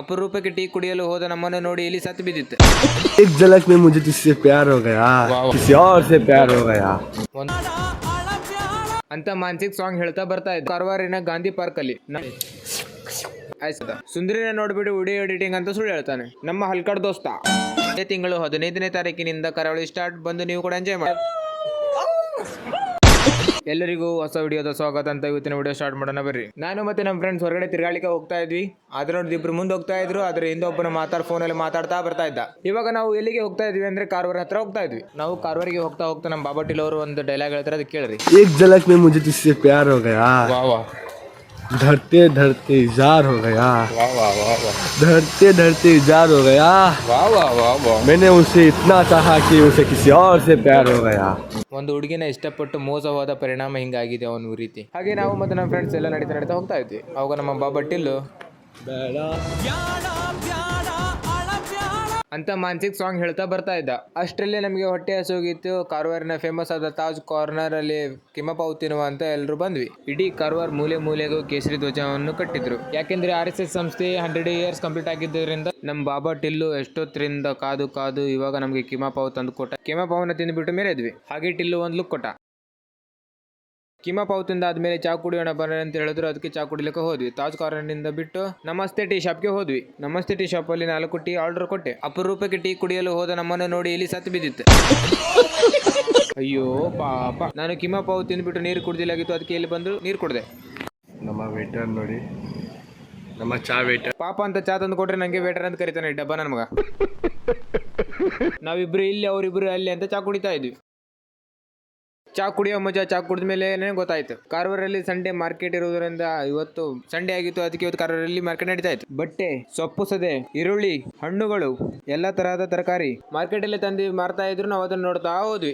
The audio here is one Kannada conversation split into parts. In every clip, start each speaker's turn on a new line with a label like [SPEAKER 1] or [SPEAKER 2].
[SPEAKER 1] ಅಪರೂಪಕ್ಕೆ ಟೀ ಕುಡಿಯಲು ಹೋದ ನಮ್ಮನ್ನು ನೋಡಿ ಇಲ್ಲಿ ಸತ್ತು ಬಿದ್ದಿತ್ತು.
[SPEAKER 2] एक झलक में मुझे तुझसे प्यार हो गया, किसी और से प्यार हो गया
[SPEAKER 1] ಅಂತ ಮಾನಸಿಕ ಸಾಂಗ್ ಹೇಳ್ತಾ ಬರ್ತಾ ಇದ್ದ ಕಾರವಾರಿನ ಗಾಂಧಿ ಪಾರ್ಕ್ ಅಲ್ಲಿ ಸುಂದರಿನ ನೋಡ್ಬಿಟ್ಟು ವಿಡಿಯೋ ಎಡಿಟಿಂಗ್ ಅಂತ ಸುಳ್ಳು ಹೇಳ್ತಾನೆ ನಮ್ಮ ಹಲ್ಕಡ್ ದೋಸ್ತ. ಇದೇ ತಿಂಗಳು 15ನೇ ತಾರೀಕಿನಿಂದ ಕರಾವಳಿ ಸ್ಟಾರ್ಟ್, ಬಂದು ನೀವು ಕೂಡ ಎಂಜಾಯ್ ಮಾಡಿ. ಎಲ್ಲರಿಗೂ ಹೊಸ ವಿಡಿಯೋದ ಸ್ವಾಗತ ಅಂತ ಇವತ್ತಿನ ವಿಡಿಯೋ ಸ್ಟಾರ್ಟ್ ಮಾಡೋಣ ಬರ್ರಿ. ನಾನು ಮತ್ತೆ ನಮ್ಮ ಫ್ರೆಂಡ್ಸ್ ಹೊರಗಡೆ ತಿರ್ಗಾಳಿಕೆ ಹೋಗ್ತಾ ಇದ್ವಿ. ಅದ್ರ ನೋಡಿ ಇಬ್ರು ಮುಂದೆ ಹೋಗ್ತಾ ಇದ್ರು, ಅದ್ರ ಹಿಂದೆ ಒಬ್ಬನ ಫೋನಲ್ಲಿ ಮಾತಾಡ್ತಾ ಬರ್ತಾ ಇದ್ದ. ಇವಾಗ ನಾವು ಎಲ್ಲಿಗೆ ಹೋಗ್ತಾ ಇದ್ವಿ ಅಂದ್ರೆ ಕಾರವಾರ ಹತ್ರ ಹೋಗ್ತಾ ಇದ್ವಿ. ನಾವು ಕಾರವಾರಿಗೆ ಹೋಗ್ತಾ ಹೋಗ್ತಾ ನಮ್ಮ ಬಾಬಾ ಟಿಲ್ ಅವರು ಒಂದು ಡೈಲಾಗ್ ಹೇಳ್ತಾರೆ, ಅದಕ್ಕೆ ಕೇಳ್ರಿ.
[SPEAKER 2] एक झलक में मुझे तुझसे प्यार हो गया, धरते धरते इजार हो गया, धरते धरते इजार हो गया, मैंने उसे इतना चाहा कि उसे किसी और से प्यार हो गया.
[SPEAKER 1] ಒಂದು ಹುಡುಗಿನ ಇಷ್ಟಪಟ್ಟು ಮೋಸವಾದ ಪರಿಣಾಮ ಹಿಂಗಾಗಿದೆ ಅವನ ರೀತಿ. ಹಾಗೆ ನಾವು ಮತ್ತೆ ನಮ್ಮ ಫ್ರೆಂಡ್ಸ್ ಎಲ್ಲ ನಡೀತಾ ಹೋಗ್ತಾ ಇದ್ವಿ. ಅವಾಗ ನಮ್ಮ ಬಾಬಾ ಟಿಲ್ಲು ಅಂತ ಮಾನಸಿಕ ಸಾಂಗ್ ಹೇಳ್ತಾ ಬರ್ತಾ ಇದ್ದ. ಅಷ್ಟರಲ್ಲೇ ನಮಗೆ ಹೊಟ್ಟೆ ಹಸೋಗಿತ್ತು. ಕಾರವಾರಿನ ಫೇಮಸ್ ಆದ ತಾಜ್ ಕಾರ್ನರ್ ಅಲ್ಲಿ ಕಿಮಪಾವ್ ತಿನ್ನುವ ಅಂತ ಎಲ್ಲರೂ ಬಂದ್ವಿ. ಇಡೀ ಕಾರವಾರ ಮೂಲೆ ಮೂಲೆಗೂ ಕೇಸರಿ ಧ್ವಜವನ್ನು ಕಟ್ಟಿದ್ರು. ಯಾಕೆಂದ್ರೆ RSS ಸಂಸ್ಥೆ 100 years ಕಂಪ್ಲೀಟ್ ಆಗಿದ್ದರಿಂದ ನಮ್ಮ ಬಾಬಾ ಟಿಲ್ಲು ಎಷ್ಟೊತ್ತರಿಂದ ಕಾದು ಇವಾಗ ನಮಗೆ ಕಿಮಪಾವ್ ತಂದು ಕೊಟ್ಟ. ಕಿಮಪಾವ್ನ ತಿಂದುಬಿಟ್ಟು ಮೇಲೆ ಇದ್ವಿ. ಹಾಗೆ ಟಿಲ್ಲು ಒಂದು ಲುಕ್ ಕೊಟ್ಟ. ಕಿಮಪಾವ್ ತಿಂದಾದ್ಮೇಲೆ ಚಾ ಕುಡಿಯೋಣ ಬರ್ರಿ ಅಂತ ಹೇಳಿದ್ರು. ಅದಕ್ಕೆ ಚಾ ಕುಡಿಲಿಕ್ಕೆ ಹೋದ್ವಿ. ತಾಜ್ ಕಾರ್ನರ್ನಿಂದ ಬಿಟ್ಟು ನಮಸ್ತೆ ಟೀ ಶಾಪ್ಗೆ ಹೋದ್ವಿ. ನಮಸ್ತೆ ಟೀ ಶಾಪಲ್ಲಿ 4 ಟೀ ಆರ್ಡರ್ ಕೊಟ್ಟೆ. ಅಪರೂಪಕ್ಕೆ ಟೀ ಕುಡಿಯಲು ಹೋದ ನಮ್ಮನ್ನು ನೋಡಿ ಇಲ್ಲಿ ಸತ್ತು ಬಿದ್ದಿತ್ತು. ಅಯ್ಯೋ ಪಾಪ, ನಾನು ಕಿಮಪಾವ್ ತಿಂದ್ಬಿಟ್ಟು ನೀರು ಕುಡ್ದಿಲ್ಲಾಗಿತ್ತು. ಅದಕ್ಕೆ ಇಲ್ಲಿ ಬಂದು ನೀರು ಕುಡ್ದೆ.
[SPEAKER 2] ನಮ್ಮ ವೇಟರ್ ನೋಡಿ, ನಮ್ಮ ಚಾ ವೇಟರ್
[SPEAKER 1] ಪಾಪ ಅಂತ ಚಾ ತಂದು ಕೊಟ್ರೆ ನಂಗೆ ವೇಟರ್ ಅಂತ ಕರಿತಾನೆ ಡಬ್ಬ ನನ್ನ ಮಗ. ನಾವಿಬ್ರು ಇಲ್ಲಿ, ಅವರಿಬ್ರು ಅಲ್ಲಿ ಅಂತ ಚಾ ಕುಡಿತಾ ಇದ್ವಿ. ಚಾ ಕುಡಿಯೋ ಮಜಾ ಚಾ ಕುಡಿದ ಮೇಲೆ ಗೊತ್ತಾಯ್ತು. ಕಾರವಾರಲ್ಲಿ ಸಂಡೇ ಮಾರ್ಕೆಟ್ ಇರೋದ್ರಿಂದ ಇವತ್ತು ಸಂಡೇ ಆಗಿತ್ತು. ಅದಕ್ಕೆ ಇವತ್ತು ಕಾರವಾರಲ್ಲಿ ಮಾರ್ಕೆಟ್ ನಡೀತಾ ಇತ್ತು. ಬಟ್ಟೆ, ಸೊಪ್ಪು ಸದೆ, ಈರುಳ್ಳಿ, ಹಣ್ಣುಗಳು, ಎಲ್ಲಾ ತರಹದ ತರಕಾರಿ ಮಾರ್ಕೆಟ್ ಅಲ್ಲಿ ತಂದು ಮಾರ್ತಾ ಇದ್ರು. ನಾವು ಅದನ್ನ ನೋಡ್ತಾ ಹೋದ್ವಿ.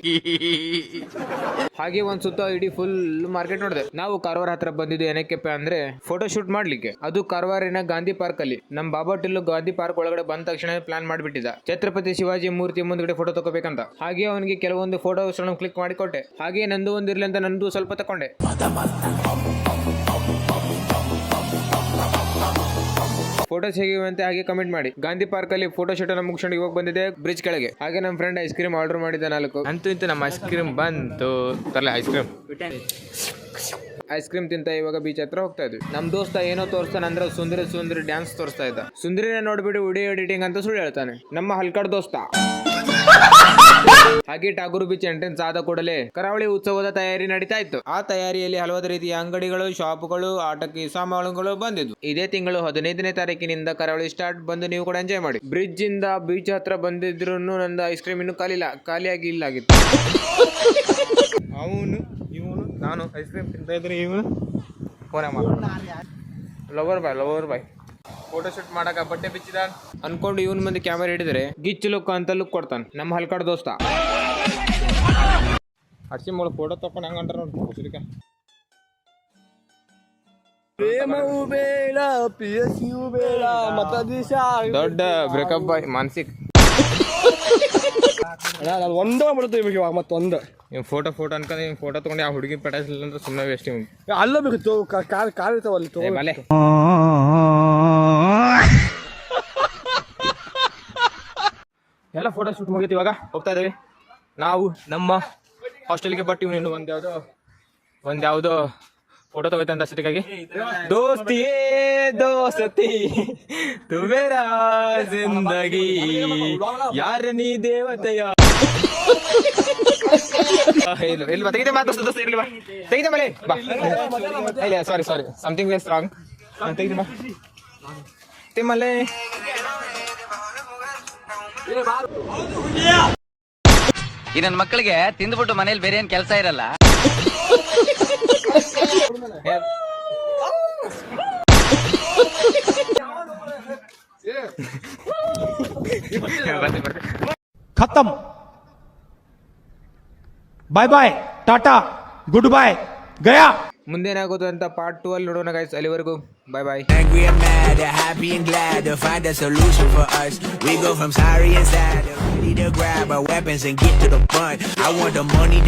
[SPEAKER 1] ಹಾಗೆ ಒಂದ್ ಸುತ್ತ ಇಡೀ ಫುಲ್ ಮಾರ್ಕೆಟ್ ನೋಡಿದೆ. ನಾವು ಕಾರವಾರ ಹತ್ರ ಬಂದಿದ್ದು ಏನಕ್ಕೆಪ್ಪ ಅಂದ್ರೆ ಫೋಟೋ ಶೂಟ್ ಮಾಡ್ಲಿಕ್ಕೆ. ಅದು ಕಾರವಾರಿನ ಗಾಂಧಿ ಪಾರ್ಕ್ ಅಲ್ಲಿ. ನಮ್ ಬಾಬಾ ಟಿಲ್ಲು ಗಾಂಧಿ ಪಾರ್ಕ್ ಒಳಗಡೆ ಬಂದ ತಕ್ಷಣ ಪ್ಲಾನ್ ಮಾಡ್ಬಿಟ್ಟಿದ್ದ, ಛತ್ರಪತಿ ಶಿವಾಜಿ ಮೂರ್ತಿ ಮುಂದ್ಗಡೆ ಫೋಟೋ ತಗೋಬೇಕಂತ. ಹಾಗೆ ಅವನಿಗೆ ಕೆಲವೊಂದು ಫೋಟೋಸ್ ಕ್ಲಿಕ್ ಮಾಡಿ ಕೊಟ್ಟೆ. ಹಾಗೆ ನಂದು ಒಂದಿರ್ಲಿ ಅಂತ ನಂದು ಸ್ವಲ್ಪ ತಕೊಂಡೆ. ಫೋಟೋಸ್ ಹೇಗಿವೆ ಹಾಗೆ ಕಮೆಂಟ್ ಮಾಡಿ. ಗಾಂಧಿ ಪಾರ್ಕ್ ಅಲ್ಲಿ ಫೋಟೋ ಶೂಟ್ ಅನ್ನು ಮುಗಿಸ್ಕೊಂಡು ಇವಾಗ ಬಂದಿದೆ ಬ್ರಿಡ್ಜ್ ಕೆಳಗೆ. ಹಾಗೆ ನಮ್ಮ ಫ್ರೆಂಡ್ ಐಸ್ ಕ್ರೀಮ್ ಆರ್ಡರ್ ಮಾಡಿದ್ದ 4. ಅಂತೂ ಇಂತ ನಮ್ಮ ಐಸ್ ಕ್ರೀಮ್ ಬಂತು. ತರಲೆ ಐಸ್ ಕ್ರೀಮ್ ತಿಂತ ಇವಾಗ ಬೀಚ್ ಹತ್ರ ಹೋಗ್ತಾ ಇದ್ವಿ. ನಮ್ ದೋಸ್ತ ಏನೋ ತೋರಿಸ್ತಾನೆ ಅಂದ್ರೆ ಸುಂದರಿ ಡ್ಯಾನ್ಸ್ ತೋರಿಸ್ತಾ ಇದ್ದ. ಸುಂದರಿನ ನೋಡ್ಬಿಟ್ಟು ವಿಡಿಯೋ ಎಡಿಟಿಂಗ್ ಅಂತ ಸುಳ್ಳು ಹೇಳ್ತಾನೆ ನಮ್ಮ ಹಲ್ಕಡ್ ದೋಸ್ತ. ಹಾಗೆ ಟಾಗೂರು ಬೀಚ್ ಎಂಟ್ರೆನ್ಸ್ ಆದ ಕೂಡಲೇ ಕರಾವಳಿ ಉತ್ಸವದ ತಯಾರಿ ನಡೀತಾ ಇತ್ತು. ಆ ತಯಾರಿಯಲ್ಲಿ ಹಲವಾರು ರೀತಿಯ ಅಂಗಡಿಗಳು, ಶಾಪ್ಗಳು, ಆಟಕ್ಕೆ ಸಾಮಾನುಗಳು ಬಂದಿದ್ವು. ಇದೇ ತಿಂಗಳು 15ನೇ ತಾರೀಕಿನಿಂದ ಕರಾವಳಿ ಸ್ಟಾರ್ಟ್, ಬಂದು ನೀವು ಕೂಡ ಎಂಜಾಯ್ ಮಾಡಿ. ಬ್ರಿಡ್ಜ್ ಇಂದ ಬೀಚ್ ಹತ್ರ ಬಂದಿದ್ರು ನಂದು ಐಸ್ ಕ್ರೀಮ್ ಇನ್ನು ಖಾಲಿಯಾಗಿ ಇಲ್ಲಾಗಿತ್ತು. ಇವನು ನಾನು ಐಸ್ ಕ್ರೀಮ್ ತಿಂತಾ ಇದ್ರೆ ಇವನು ಲವರ್ ಬಾಯ್ ಫೋಟೋ ಶೂಟ್ ಮಾಡಕ ಬಟ್ಟೆ ಬಿಚ್ಚಿದ ಅನ್ಕೊಂಡು ಇವನ್ ಮಂದಿ ಕ್ಯಾಮೆರಾ ಹಿಡಿದ್ರೆ ಗಿಚ್ಚು ಲುಕ್ ಅಂತ ಲುಕ್ ಕೊಡ್ತಾನೆ ನಮ್ಮ ಹಲ್ಕಡ್ ದೋಸ್ತ. ಅರ್ಸಿ ಮೊಳ ಫೋಟೋ ತಕೊಂಡು ಹಂಗಂಟ್ರ ನೋಡಿ. ದೊಡ್ಡ ಬ್ರೇಕಪ್ ಬಾಯ್ ಮಾನಸಿಕ್.
[SPEAKER 2] ಒಂದೇ ಮಾಡ್ತೀವಿ ಇವಾಗ ಮತ್ತೊಂದು
[SPEAKER 1] ಫೋಟೋ ಅನ್ಕೊಂಡು ಫೋಟೋ ತಗೊಂಡು ಆ ಹುಡುಗಿ ಪಟಾಯಿಸಲಿಲ್ಲ ಅಂದ್ರೆ ಸುಮ್ಮನೆ ವೇಸ್ಟ್.
[SPEAKER 2] ಅಲ್ಲ ಬೇಕಿತ್ತು ಕಾರ್ ಇರ್ತಾವಲ್ಲಿ
[SPEAKER 1] ಬಾಲೆ. ಎಲ್ಲ ಫೋಟೋ ಶೂಟ್ ಮುಗಿತು. ಇವಾಗ ಹೋಗ್ತಾ ಇದ್ದೀವಿ ನಾವು ನಮ್ಮ ಹಾಸ್ಟೆಲ್ಗೆ. ಬಟ್ ಇವನು ಒಂದ್ಯಾವುದೋ ಫೋಟೋ ತಗೋತಂತ ಅಷ್ಟಕ್ಕಾಗಿ ದೋಸ್ತಿ ತು ಮೇರಾ ಜಿಂದಗಿ ಯಾರ ನೀ ದೇವತೆಯ. ಇಲ್ವಾ ತೆಗಿದೆ ಮಾತು ದೋಸ್ತ ಇರ್ಲಿಲ್ವಾ ತೆಗಿದೆ ಮಲೆ ಬಾ. ಇಲ್ಲ ಸಾರಿ ಸಮಥಿಂಗ್ ವೆಸ್ ರಾಂಗ್. ತೆಗಿದೆ ಬಾ ತಿಮ್ಮಲೆ.
[SPEAKER 3] ಈ ನನ್ನ ಮಕ್ಕಳಿಗೆ ತಿಂದ್ಬಿಟ್ಟು ಮನೇಲಿ ಬೇರೆ ಏನ್ ಕೆಲಸ ಇರಲ್ಲ.
[SPEAKER 4] खत्म, बाय बाय, टाटा, गुड बाय, गया.
[SPEAKER 1] ಮುಂದೇನಾಗೋದು ಅಂತ ಪಾರ್ಟ್ 2 ಅಲ್ಲಿ ನೋಡೋಣ ಗೈಸ್. ಅಲ್ಲಿವರೆಗೂ ಬಾಯ್ ಬಾಯ್.
[SPEAKER 5] Angry and mad, they're happy and glad to find a solution for us. We go from sorry and sad to ready to grab our weapons and get to the front. I want the money that